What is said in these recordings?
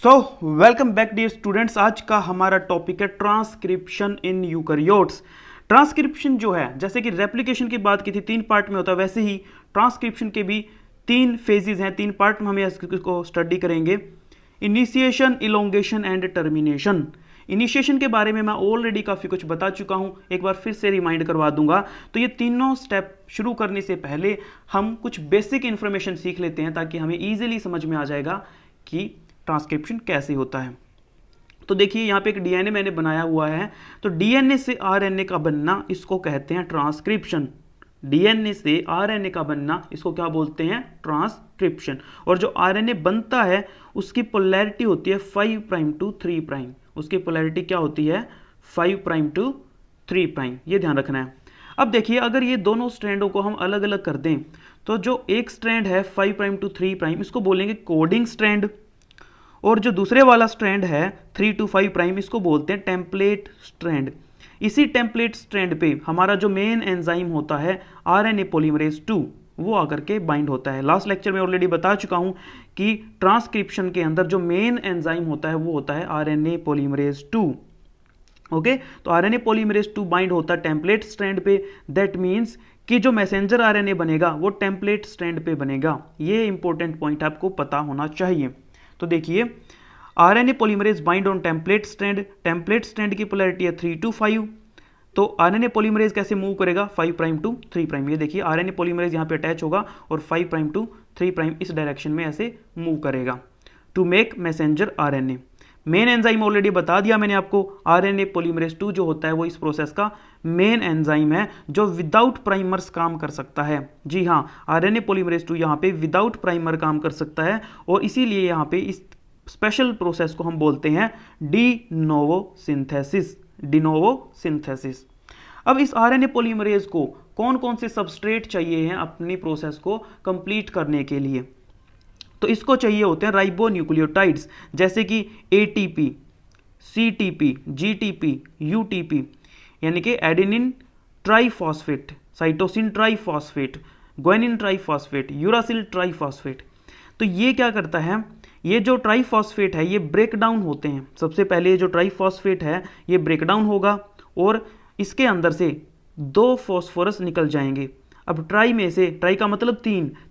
सो welcome back dear students. आज का हमारा टॉपिक है ट्रांसक्रिप्शन इन यूकैरियोट्स। ट्रांसक्रिप्शन जो है, जैसे कि रेप्लिकेशन की बात की थी 3 पार्ट में होता है, वैसे ही ट्रांसक्रिप्शन के भी 3 फेजेस हैं, 3 पार्ट में हम इसको स्टडी करेंगे। Initiation, elongation and termination. Initiation के बारे में मैं ऑलरेडी काफ़ी कुछ बता चुका हूं, एक बार फिर से रिमाइंड करवा दूंगा। तो ये तीनों स्टेप शुरू करने से पहले हम कुछ बेसिक इंफॉर्मेशन सीख लेते हैं, ताकि हमें ईजिली समझ में आ जाएगा कि ट्रांसक्रिप्शन कैसे होता है। तो देखिए यहाँ पे एक डीएनए मैंने बनाया हुआ है, तो डीएनए से आरएनए का बनना इसको कहते हैं ट्रांसक्रिप्शन। डीएनए से आरएनए का बनना इसको क्या बोलते हैं? ट्रांसक्रिप्शन। और जो आरएनए बनता है उसकी पोलैरिटी होती है 5 प्राइम टू 3 प्राइम। उसकी पोलैरिटी क्या होती है? 5 प्राइम टू 3 प्राइम। ये ध्यान रखना है। अब देखिए, अगर ये दोनों स्ट्रैंडों को हम अलग अलग कर दें, तो जो एक स्ट्रैंड है 5 प्राइम टू 3 प्राइम, इसको बोलेंगे कोडिंग स्ट्रैंड, और जो दूसरे वाला स्ट्रैंड है 3 टू 5 प्राइम, इसको बोलते हैं टेम्पलेट स्ट्रैंड। इसी टेम्पलेट स्ट्रैंड पे हमारा जो मेन एंजाइम होता है आरएनए पॉलीमरेज 2, वो आकर के बाइंड होता है। लास्ट लेक्चर में ऑलरेडी बता चुका हूं कि ट्रांसक्रिप्शन के अंदर जो मेन एंजाइम होता है वो होता है आरएनए पॉलीमरेज 2। ओके, तो आरएनए पॉलीमरेज 2 बाइंड होता है टेम्पलेट स्ट्रैंड पे। दैट मीन्स कि जो मैसेंजर आरएनए बनेगा वो टेम्पलेट स्ट्रैंड पे बनेगा। ये इंपॉर्टेंट पॉइंट आपको पता होना चाहिए। तो देखिए, RNA polymerase bind on template strand. Template strand की पोलैरिटी है 3 टू 5। तो आरएनए पॉलीमरेज कैसे मूव करेगा? 5 प्राइम टू 3 प्राइम। ये देखिए, आरएनए पॉलीमरेज यहाँ पे अटैच होगा और 5 प्राइम टू 3 प्राइम इस डायरेक्शन में ऐसे मूव करेगा to make messenger RNA. Main enzyme already बता दिया मैंने आपको। आरएनए पॉलीमरेज 2 जो होता है वो इस प्रोसेस का मेन एंजाइम है, जो विदाउट प्राइमर्स काम कर सकता है। जी हाँ, आरएनए पॉलीमरेज 2 यहाँ पे विदाउट प्राइमर काम कर सकता है, और इसीलिए यहाँ पे इस स्पेशल प्रोसेस को हम बोलते हैं de novo synthesis. De novo synthesis. अब इस आरएनए पॉलीमरेज को कौन कौन से सबस्ट्रेट चाहिए हैं अपनी प्रोसेस को कंप्लीट करने के लिए? तो इसको चाहिए होते हैं राइबोन्यूक्लियोटाइड्स, जैसे कि एटीपी, सीटीपी, जीटीपी, यूटीपी, यानी कि adenine triphosphate, cytosine triphosphate, guanine triphosphate, uracil triphosphate. तो ये क्या करता है? ये जो ट्राइफॉस्फेट है ये ब्रेक डाउन होते हैं। सबसे पहले जो ट्राइफॉस्फेट है ये ब्रेक डाउन होगा और इसके अंदर से 2 फॉस्फोरस निकल जाएंगे। अब ट्राई में से, ट्राई का मतलब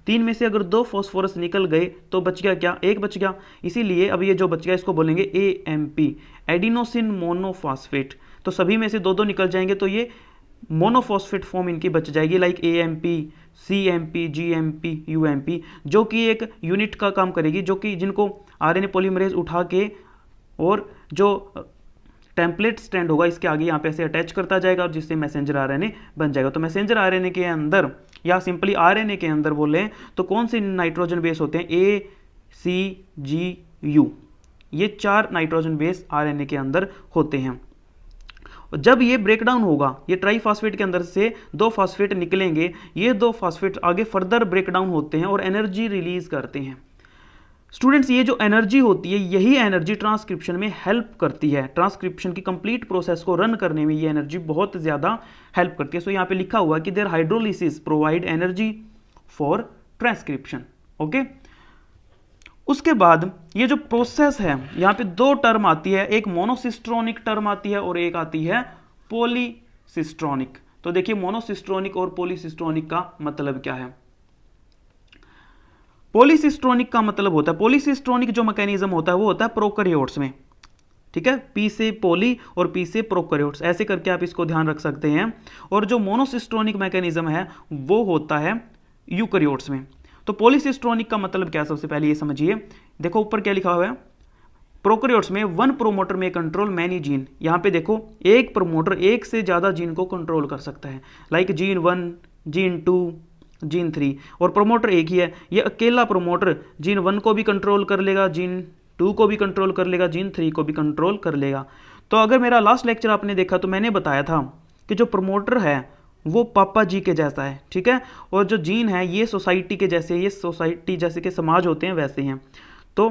3 में से अगर 2 फॉस्फोरस निकल गए तो बच गया क्या? 1 बच गया। इसीलिए अब ये जो बच गया इसको बोलेंगे एएमपी, एडिनोसिन मोनोफॉस्फेट। तो सभी में से 2 निकल जाएंगे, तो ये मोनोफॉस्फेट फॉर्म इनकी बच जाएगी, like AMP, CMP, GMP, UMP, जो कि एक यूनिट का काम करेगी, जो कि जिनको आरएनए पॉलीमरेज उठा के और जो टेम्पलेट स्ट्रैंड होगा इसके आगे यहाँ पे ऐसे अटैच करता जाएगा, और जिससे मैसेंजर आरएनए बन जाएगा। तो मैसेंजर आरएनए के अंदर या सिंपली आरएनए के अंदर बोले तो कौन से नाइट्रोजन बेस होते हैं? ए, सी, जी, यू। ये 4 नाइट्रोजन बेस आरएनए के अंदर होते हैं। जब ये ब्रेकडाउन होगा, ये ट्राइफॉस्फेट के अंदर से 2 फॉस्फेट निकलेंगे। ये 2 फॉस्फेट आगे फर्दर ब्रेकडाउन होते हैं और एनर्जी रिलीज करते हैं। स्टूडेंट्स, ये जो एनर्जी होती है यही एनर्जी ट्रांसक्रिप्शन में हेल्प करती है। ट्रांसक्रिप्शन की कंप्लीट प्रोसेस को रन करने में ये एनर्जी बहुत ज़्यादा हेल्प करती है। सो यहाँ पे लिखा हुआ है कि their hydrolysis provide energy for transcription. Okay, उसके बाद ये जो प्रोसेस है यहाँ पे 2 टर्म आती है, एक मोनोसिस्ट्रोनिक टर्म आती है और एक आती है पॉलीसिस्ट्रोनिक। तो देखिए, मोनोसिस्ट्रोनिक और पॉलीसिस्ट्रोनिक का मतलब क्या है? पॉलीसिस्ट्रोनिक का मतलब होता है, पॉलीसिस्ट्रोनिक जो मैकेनिज्म होता है वो होता है प्रोकैरियोट्स में। ठीक है, पी से पॉली और पी से प्रोकैरियोट्स, ऐसे करके आप इसको ध्यान रख सकते हैं। और जो मोनोसिस्ट्रोनिक मैकेनिज्म है वो होता है यूकैरियोट्स में। तो पॉलीसिस्ट्रोनिक का मतलब क्या है? सबसे पहले ये समझिए। देखो ऊपर क्या लिखा हुआ है, प्रोकैरियोट्स में 1 प्रोमोटर में कंट्रोल मैनी जीन। यहाँ पे देखो, एक प्रोमोटर एक से ज्यादा जीन को कंट्रोल कर सकता है, लाइक जीन 1, जीन 2, जीन 3, और प्रोमोटर एक ही है। ये अकेला प्रोमोटर जीन 1 को भी कंट्रोल कर लेगा, जीन 2 को भी कंट्रोल कर लेगा, जीन 3 को भी कंट्रोल कर लेगा। तो अगर मेरा लास्ट लेक्चर आपने देखा तो मैंने बताया था कि जो प्रोमोटर है वो पापा जी के जैसा है। ठीक है, और जो जीन है ये सोसाइटी के जैसे, ये सोसाइटी जैसे के समाज होते हैं वैसे हैं। तो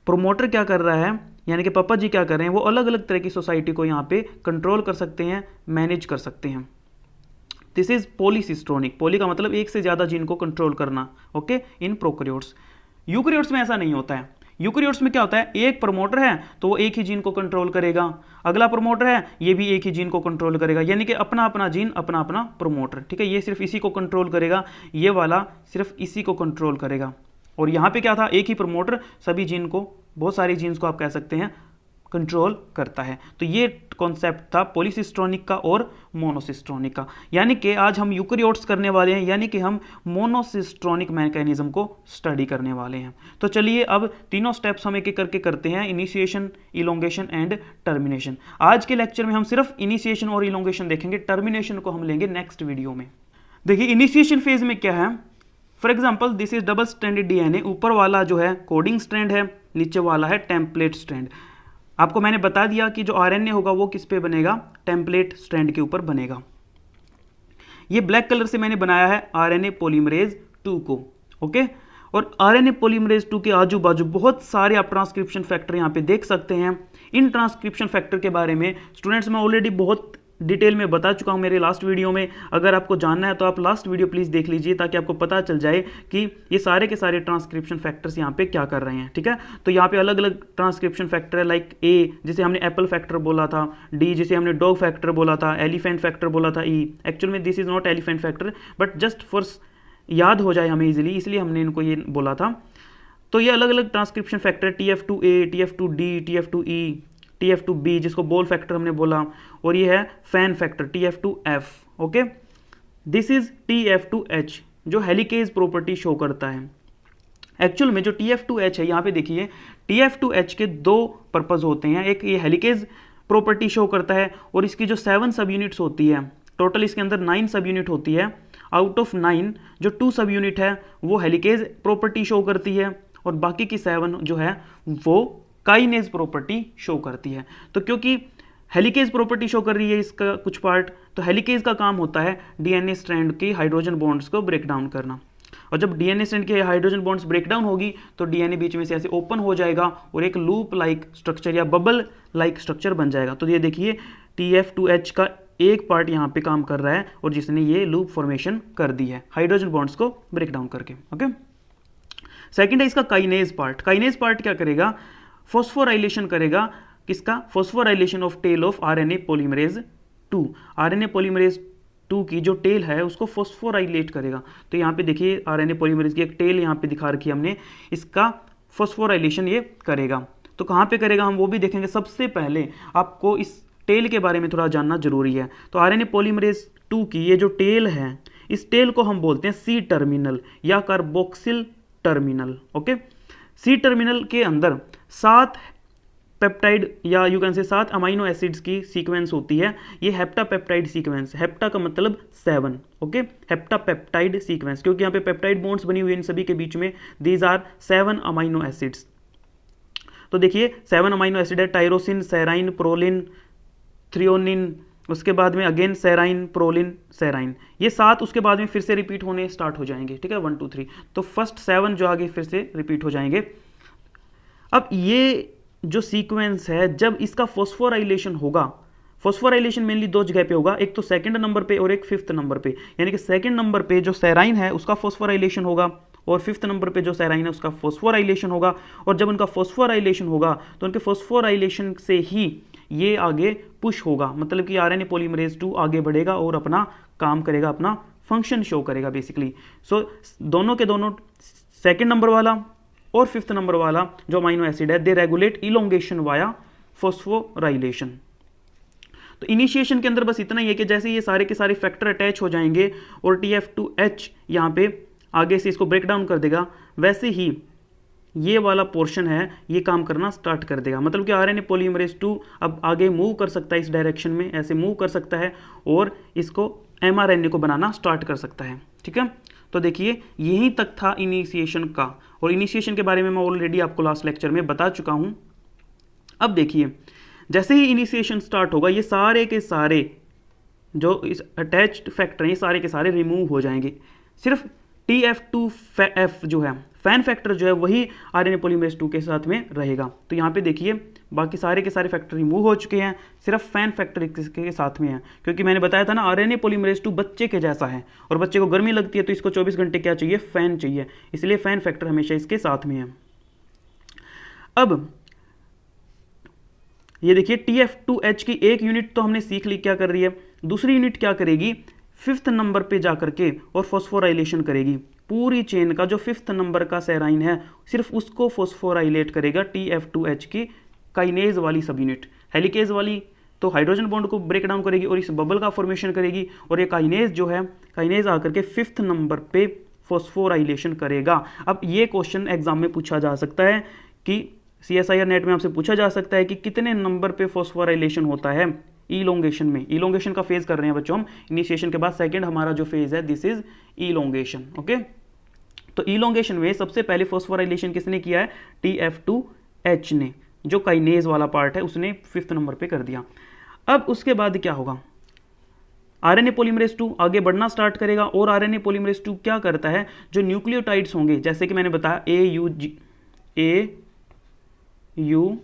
प्रोमोटर क्या कर रहा है, यानी कि पापा जी क्या कर रहे हैं, वो अलग अलग तरह की सोसाइटी को यहाँ पे कंट्रोल कर सकते हैं, मैनेज कर सकते हैं। This is पॉलीसिस्ट्रोनिक। पॉली का मतलब एक से ज्यादा जीन को कंट्रोल करना। Okay, in prokaryotes. यूकैरियोट्स में ऐसा नहीं होता है। यूकेरियोट्स में क्या होता है, एक प्रमोटर है तो वो एक ही जीन को कंट्रोल करेगा, अगला प्रमोटर है ये भी एक ही जीन को कंट्रोल करेगा, यानी कि अपना अपना जीन अपना अपना प्रमोटर, ठीक है। ये सिर्फ इसी को कंट्रोल करेगा, ये वाला सिर्फ इसी को कंट्रोल करेगा। और यहाँ पे क्या था, एक ही प्रमोटर सभी जीन को, बहुत सारे जीन्स को आप कह सकते हैं कंट्रोल करता है। तो ये कॉन्सेप्ट था पॉलीसिस्ट्रोनिक का और मोनोसिस्ट्रोनिक का, यानी कि आज हम यूकेरियोट्स करने वाले हैं, यानी कि हम मोनोसिस्ट्रोनिक मैकेनिज्म को स्टडी करने वाले हैं। तो चलिए अब तीनों स्टेप्स हम एक एक करके करते हैं, इनिशिएशन, इलोंगेशन एंड टर्मिनेशन। आज के लेक्चर में हम सिर्फ इनिशिएशन और इलोंगेशन देखेंगे, टर्मिनेशन को हम लेंगे नेक्स्ट वीडियो में। देखिए इनिशिएशन फेज में क्या है, for example this is double stranded DNA, ऊपर वाला जो है कोडिंग स्ट्रैंड है, नीचे वाला है टेम्पलेट स्ट्रैंड। आपको मैंने बता दिया कि जो आरएनए होगा वो किस पे बनेगा, टेम्पलेट स्ट्रैंड के ऊपर बनेगा। ये ब्लैक कलर से मैंने बनाया है आरएनए पॉलीमरेज 2 को, ओके। और आरएनए पॉलीमरेज 2 के आजू बाजू बहुत सारे आप ट्रांसक्रिप्शन फैक्टर यहाँ पे देख सकते हैं। इन ट्रांसक्रिप्शन फैक्टर के बारे में स्टूडेंट्स मैं ऑलरेडी बहुत डिटेल में बता चुका हूं मेरे लास्ट वीडियो में। अगर आपको जानना है तो आप लास्ट वीडियो प्लीज़ देख लीजिए, ताकि आपको पता चल जाए कि ये सारे के सारे ट्रांसक्रिप्शन फैक्टर्स यहाँ पे क्या कर रहे हैं, ठीक है। तो यहाँ पे अलग अलग ट्रांसक्रिप्शन फैक्टर है, लाइक ए जिसे हमने एप्पल फैक्टर बोला था, डी जिसे हमने डॉग फैक्टर बोला था, एलिफेंट फैक्टर बोला था, ई एक्चुअल में this is not elephant factor but just for याद हो जाए हमें इजीली, इसलिए हमने इनको ये बोला था। तो ये अलग अलग transcription factor TF2A, TF2D, TF2E, TF2B जिसको बोल फैक्टर हमने बोला, और ये है fan factor TF2F, okay. This is TF2H जो हेलिकेज प्रॉपर्टी शो करता है। एक्चुअल में जो TF2H है, यहाँ पे देखिए TF2H के दो पर्पज होते हैं, एक ये हेलिकेज प्रॉपर्टी शो करता है, और इसकी जो 7 सब यूनिट्स होती है, टोटल इसके अंदर 9 सब यूनिट होती है, आउट ऑफ 9 जो 2 सब यूनिट है वो हेलिकेज प्रॉपर्टी शो करती है, और बाकी की 7 जो है वो काइनेज प्रॉपर्टी शो करती है। तो क्योंकि हेलिकेज प्रॉपर्टी शो कर रही है इसका कुछ पार्ट, तो हेलिकेज का काम होता है डीएनए स्ट्रैंड के हाइड्रोजन बॉन्ड्स को ब्रेक डाउन करना, और जब डीएनए स्ट्रैंड के हाइड्रोजन बॉन्ड्स ब्रेक डाउन होगी तो डीएनए बीच में से ऐसे ओपन हो जाएगा और एक लूप लाइक स्ट्रक्चर या बबल लाइक स्ट्रक्चर बन जाएगा। तो ये देखिए TF2H का एक पार्ट यहाँ पे काम कर रहा है, और जिसने ये लूप फॉर्मेशन कर दी है हाइड्रोजन बॉन्ड्स को ब्रेक डाउन करके, ओके। सेकेंड है इसका काइनेज पार्ट। काइनेज पार्ट क्या करेगा, फॉस्फोराइलेशन करेगा, किसका, phosphorylation of tail of RNA polymerase 2। RNA polymerase 2 की जो टेल है उसको फॉस्फोराइलेट करेगा। तो यहाँ पे देखिए आरएनए पॉलीमरेज की एक टेल यहाँ पे दिखा रखी है हमने, इसका फॉस्फोराइलेशन ये करेगा। तो कहाँ पे करेगा हम वो भी देखेंगे। सबसे पहले आपको इस टेल के बारे में थोड़ा जानना जरूरी है। तो आरएनए पॉलीमरेज 2 की ये जो टेल है, इस टेल को हम बोलते हैं C टर्मिनल या carboxyl terminal, okay. C terminal के अंदर 7 पेप्टाइड या you can say 7 amino acids की सीक्वेंस होती है। ये हेप्टापेप्टाइड सीक्वेंस, हेप्टा का मतलब 7, ओके, हेप्टापेप्टाइड सीक्वेंस, क्योंकि यहाँ पे पेप्टाइड बॉन्ड्स बनी हुई इन सभी के बीच में। These are 7 amino acids. तो देखिए 7 अमाइनो एसिड है, टायरोसिन, सेराइन, प्रोलिन, थ्रियोनिन, उसके बाद में अगेन सेराइन, प्रोलिन, सेराइन, ये 7 उसके बाद में फिर से रिपीट होने स्टार्ट हो जाएंगे, ठीक है, 1 2 3। तो फर्स्ट 7 जो आगे फिर से रिपीट हो जाएंगे। अब ये जो सीक्वेंस है, जब इसका फॉस्फोराइलेशन होगा, फॉस्फोराइलेशन मेनली 2 जगह पे होगा, एक तो सेकंड नंबर पे और एक 5th नंबर पे। यानी कि सेकंड नंबर पे जो सेराइन है उसका फॉस्फोराइलेशन होगा, और 5th नंबर पे जो सेराइन है उसका फॉस्फोराइलेशन होगा। और जब उनका फॉस्फोराइलेशन होगा तो उनके फॉस्फोराइलेशन से ही ये आगे पुश होगा, मतलब कि आरएनए पॉलीमरेज 2 आगे बढ़ेगा और अपना काम करेगा, अपना फंक्शन शो करेगा बेसिकली। सो दोनों के दोनों, सेकंड नंबर वाला और 5th नंबर वाला जो अमाइनो एसिड है, दे रेगुलेट इलोंगेशन वाया फॉस्फोराइलेशन। तो इनिशिएशन के अंदर बस इतना ही है कि जैसे ये सारे के सारे फैक्टर अटैच हो जाएंगे और TF2H यहाँ पे आगे से इसको ब्रेक डाउन कर देगा, वैसे ही ये वाला पोर्शन है ये काम करना स्टार्ट कर देगा। मतलब कि आरएनए पॉलीमरेज 2 अब आगे मूव कर सकता है, इस डायरेक्शन में ऐसे मूव कर सकता है और इसको mRNA को बनाना स्टार्ट कर सकता है, ठीक है। तो देखिए यहीं तक था इनिशिएशन का, और इनिशिएशन के बारे में मैं ऑलरेडी आपको लास्ट लेक्चर में बता चुका हूं। अब देखिए जैसे ही इनिशिएशन स्टार्ट होगा, ये सारे के सारे जो इस अटैच्ड फैक्टर हैं ये सारे के सारे रिमूव हो जाएंगे। सिर्फ TF2F जो है, फैन फैक्टर जो है, वही आरएनए पॉलीमरेज 2 के साथ में रहेगा। तो यहाँ पे देखिए बाकी सारे के सारे फैक्टर रिमूव हो चुके हैं, सिर्फ फैन फैक्टर के साथ में है। क्योंकि मैंने बताया था ना आरएनए पॉलीमरेज 2 बच्चे के जैसा है, और बच्चे को गर्मी लगती है तो इसको 24 घंटे क्या चाहिए, फैन चाहिए, इसलिए फैन फैक्टर हमेशा इसके साथ में है। अब ये देखिए TF2H की एक यूनिट तो हमने सीख ली क्या कर रही है, दूसरी यूनिट क्या करेगी, 5th नंबर पे जा करके और फॉस्फोराइलेशन करेगी। पूरी चेन का जो 5th नंबर का सेराइन है सिर्फ उसको फॉस्फोराइलेट करेगा TF2H की काइनेज वाली सब यूनिट। हेलिकेज वाली तो हाइड्रोजन बॉन्ड को ब्रेक डाउन करेगी और इस बबल का फॉर्मेशन करेगी, और ये काइनेज जो है, काइनेज आकर के 5th नंबर पे फॉस्फोराइलेशन करेगा। अब ये क्वेश्चन एग्जाम में पूछा जा सकता है कि CSIR नेट में आपसे पूछा जा सकता है कि कितने नंबर पे फॉस्फोराइलेशन होता है इलोंगेशन में। इलोंगेशन का फेज कर रहे हैं बच्चों हम, इनिशिएशन के बाद सेकंड हमारा जो फेज है दिस इज इलोंगेशन। ओके, तो इलोंगेशन में सबसे पहले फॉस्फोराइलेशन किसने किया है, TF2H ने, जो काइनेज वाला पार्ट है उसने 5th नंबर पे कर दिया। अब उसके बाद क्या होगा, RNA पॉलीमरेज 2 आगे बढ़ना स्टार्ट करेगा, और RNA पॉलीमरेज 2 क्या करता है, जो न्यूक्लियोटाइड्स होंगे जैसे कि मैंने बताया A, U,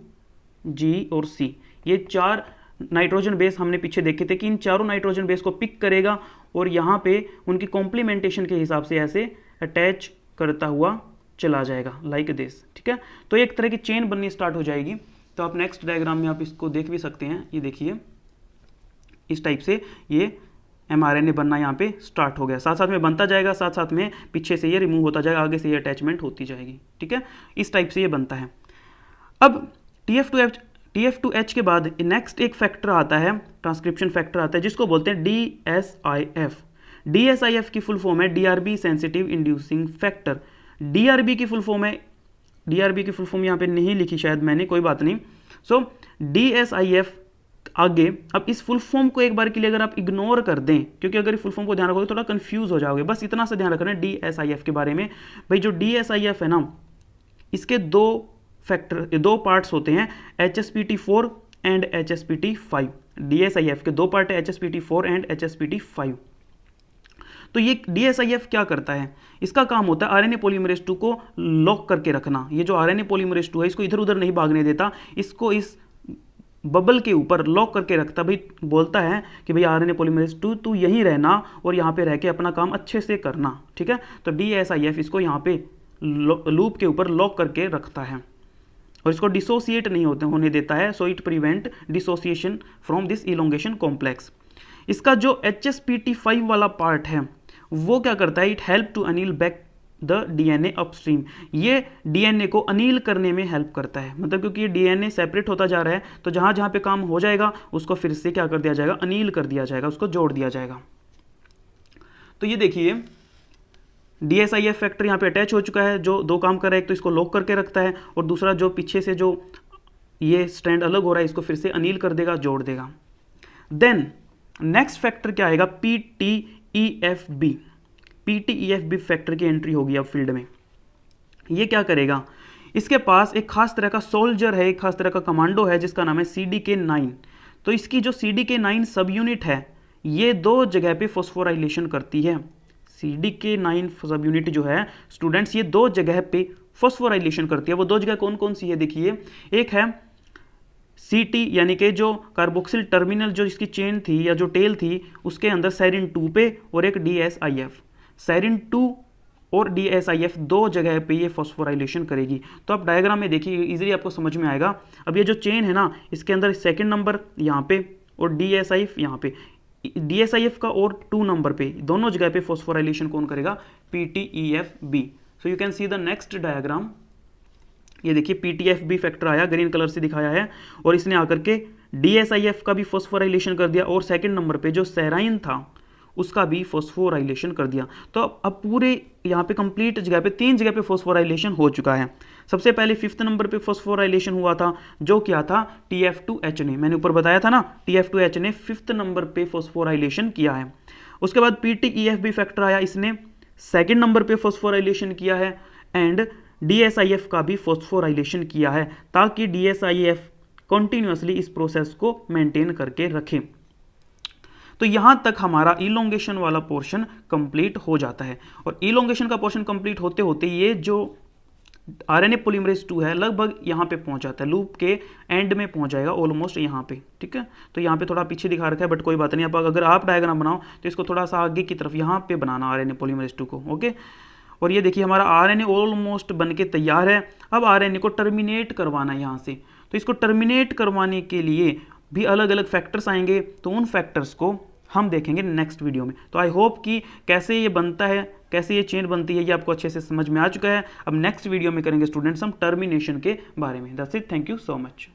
G और C, ये 4 नाइट्रोजन बेस हमने पीछे देखे थे कि इन चारों नाइट्रोजन बेस को पिक करेगा और यहाँ पे उनकी कॉम्प्लीमेंटेशन के हिसाब से ऐसे अटैच करता हुआ चला जाएगा लाइक दिस। ठीक है, तो एक तरह की चेन बननी स्टार्ट हो जाएगी। तो आप नेक्स्ट डायग्राम में आप इसको देख भी सकते हैं, ये देखिए इस टाइप से ये mRNA बनना यहाँ पे स्टार्ट हो गया, साथ साथ में बनता जाएगा, साथ साथ में पीछे से ये रिमूव होता जाएगा, आगे से ये अटैचमेंट होती जाएगी। ठीक है, इस टाइप से ये बनता है। अब TF2H के बाद नेक्स्ट एक फैक्टर आता है, ट्रांसक्रिप्शन फैक्टर आता है जिसको बोलते हैं DSIF। DSIF की फुल फॉर्म है DRB sensitive inducing factor. DRB की फुल फॉर्म है, DRB की फुल फॉर्म यहाँ पे नहीं लिखी शायद मैंने, कोई बात नहीं। सो DSIF आगे, अब इस फुल फॉर्म को एक बार के लिए अगर आप इग्नोर कर दें, क्योंकि अगर फुल फॉर्म को ध्यान रखोगे थोड़ा कंफ्यूज हो जाओगे, बस इतना सा ध्यान रखना है DSIF के बारे में। भाई जो DSIF है ना, इसके दो पार्ट्स होते हैं, HSPT4 एंड HSPT5। DSIF के दो पार्ट है, HSPT4 एंड HSPT5। तो ये DSIF क्या करता है, इसका काम होता है RNA पॉलीमरेज 2 को लॉक करके रखना। ये जो RNA पॉलीमरेज 2 है इसको इधर उधर नहीं भागने देता, इसको इस बबल के ऊपर लॉक करके रखता। भाई बोलता है कि भाई RNA पॉलीमरेज 2 तू यहीं रहना और यहाँ पे रह के अपना काम अच्छे से करना। ठीक है, तो DSIF इसको यहाँ पे लूप के ऊपर लॉक करके रखता है और इसको डिसोसिएट नहीं होने देता है। So it prevent dissociation from this elongation complex. इसका जो HSPT5 वाला पार्ट है वो क्या करता है, it help to anneal back the DNA upstream. ये DNA को अनील करने में हेल्प करता है, मतलब क्योंकि ये DNA सेपरेट होता जा रहा है तो जहाँ जहाँ पे काम हो जाएगा उसको फिर से क्या कर दिया जाएगा, अनील कर दिया जाएगा, उसको जोड़ दिया जाएगा। तो ये देखिए DSIF फैक्टर यहाँ पे अटैच हो चुका है, जो दो काम कर रहा है, एक तो इसको लॉक करके रखता है और दूसरा जो पीछे से जो ये स्ट्रैंड अलग हो रहा है इसको फिर से अनील कर देगा, जोड़ देगा। देन नेक्स्ट फैक्टर क्या आएगा, PTEFB। PTEFB फैक्टर की एंट्री होगी अब फील्ड में। ये क्या करेगा, इसके पास एक खास तरह का सोल्जर है, एक खास तरह का कमांडो है जिसका नाम है CDK9। तो इसकी जो CDK9 सब यूनिट है ये दो जगह पे फॉस्फोराइलेशन करती है। CDK9 सब यूनिट जो है स्टूडेंट्स, ये दो जगह पे फॉस्फोराइलेशन करती है। वो दो जगह कौन कौन सी है देखिए, एक है CT यानी कि जो कार्बोक्सिल टर्मिनल जो इसकी चेन थी या जो टेल थी उसके अंदर सेरिन 2 पे, और एक DSIF। सेरिन 2 और DSIF दो जगह पे ये फॉस्फोराइलेशन करेगी। तो आप डायग्राम में देखिए इजीली आपको समझ में आएगा। अब ये जो चेन है ना, इसके अंदर सेकंड नंबर यहाँ पे और DSIF यहाँ पे, DSIF का और 2 नंबर पे दोनों जगह पे फॉस्फोराइलेशन कौन करेगा, PTEFB। So you can see the next diagram. ये देखिए PTFB फैक्टर आया, ग्रीन कलर से दिखाया है, और इसने आकर के DSIF का भी फॉस्फोराइलेशन कर दिया और सेकंड नंबर पे जो सेराइन था उसका भी फॉस्फोराइलेशन कर दिया। तो अब पूरे यहाँ पे कंप्लीट जगह पे 3 जगह पे फॉस्फोराइलेशन हो चुका है। सबसे पहले 5th नंबर पे फॉस्फोराइलेशन हुआ था, जो क्या था, TF2H ने, मैंने ऊपर बताया था ना, TF2H ने 5th नंबर पे फॉस्फोराइलेशन किया है। उसके बाद PTEFB फैक्टर आया, इसने सेकंड नंबर पे फॉस्फोराइलेशन किया है, एंड DSIF का भी फॉस्फोराइलेशन किया है, ताकि DSIF कंटिन्यूअसली इस प्रोसेस को मेंटेन करके रखें। तो यहां तक हमारा इलोंगेशन वाला पोर्शन कंप्लीट हो जाता है, और इलोंगेशन का पोर्शन कंप्लीट होते होते ये जो RNA पॉलीमरेज 2 है लगभग यहाँ पे पहुंच जाता है, लूप के एंड में पहुंच जाएगा ऑलमोस्ट यहाँ पे। ठीक है, तो यहाँ पे थोड़ा पीछे दिखा रखा है बट कोई बात नहीं। अब अगर आप डायग्राम बनाओ तो इसको थोड़ा सा आगे की तरफ यहाँ पे बनाना RNA पॉलीमरेज 2 को। ओके, और ये देखिए हमारा आरएनए ऑलमोस्ट बन के तैयार है। अब आरएनए को टर्मिनेट करवाना है यहाँ से, तो इसको टर्मिनेट करवाने के लिए भी अलग अलग फैक्टर्स आएंगे, तो उन फैक्टर्स को हम देखेंगे नेक्स्ट वीडियो में। तो आई होप कि कैसे ये बनता है, कैसे ये चेन बनती है, ये आपको अच्छे से समझ में आ चुका है। अब नेक्स्ट वीडियो में करेंगे स्टूडेंट्स हम टर्मिनेशन के बारे में। That's it, thank you so much.